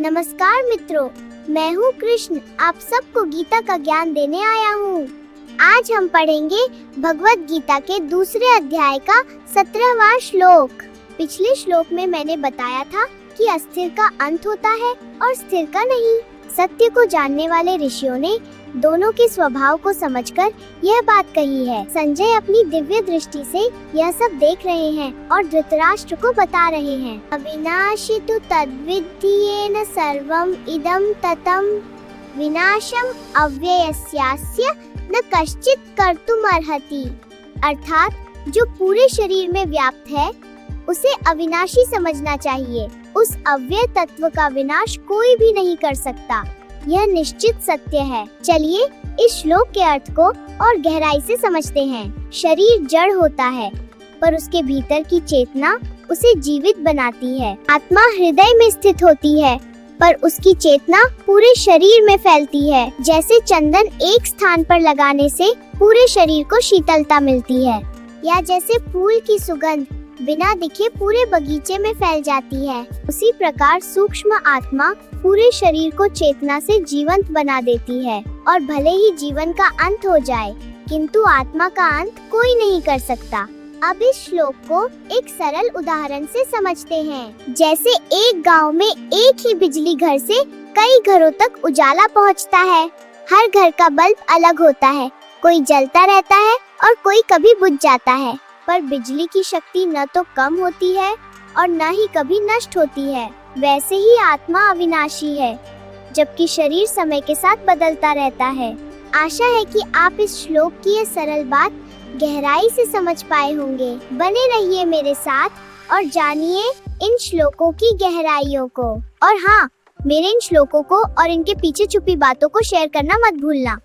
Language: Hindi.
नमस्कार मित्रों, मैं हूँ कृष्ण। आप सबको गीता का ज्ञान देने आया हूँ। आज हम पढ़ेंगे भगवत गीता के दूसरे अध्याय का 17वां श्लोक। पिछले श्लोक में मैंने बताया था कि अस्थिर का अंत होता है और स्थिर का नहीं। सत्य को जानने वाले ऋषियों ने दोनों के स्वभाव को समझकर यह बात कही है। संजय अपनी दिव्य दृष्टि से यह सब देख रहे हैं और धृतराष्ट्र को बता रहे हैं। अविनाशी तु तद्विद्धि सर्वम इदं ततम विनाशम अव्ययस्यास्य न कश्चित कर्तुमर्हति। अर्थात जो पूरे शरीर में व्याप्त है उसे अविनाशी समझना चाहिए। उस अव्यय तत्व का विनाश कोई भी नहीं कर सकता। यह निश्चित सत्य है। चलिए इस श्लोक के अर्थ को और गहराई से समझते हैं। शरीर जड़ होता है पर उसके भीतर की चेतना उसे जीवित बनाती है। आत्मा हृदय में स्थित होती है पर उसकी चेतना पूरे शरीर में फैलती है। जैसे चंदन एक स्थान पर लगाने से पूरे शरीर को शीतलता मिलती है, या जैसे फूल की सुगंध बिना दिखे पूरे बगीचे में फैल जाती है, उसी प्रकार सूक्ष्म आत्मा पूरे शरीर को चेतना से जीवंत बना देती है। और भले ही जीवन का अंत हो जाए किंतु आत्मा का अंत कोई नहीं कर सकता। अब इस श्लोक को एक सरल उदाहरण से समझते हैं। जैसे एक गांव में एक ही बिजली घर से कई घरों तक उजाला पहुंचता है। हर घर का बल्ब अलग होता है, कोई जलता रहता है और कोई कभी बुझ जाता है। पर बिजली की शक्ति न तो कम होती है और न ही कभी नष्ट होती है। वैसे ही आत्मा अविनाशी है, जबकि शरीर समय के साथ बदलता रहता है। आशा है कि आप इस श्लोक की ये सरल बात गहराई से समझ पाए होंगे। बने रहिए मेरे साथ और जानिए इन श्लोकों की गहराइयों को। और हाँ, मेरे इन श्लोकों को और इनके पीछे छुपी बातों को शेयर करना मत भूलना।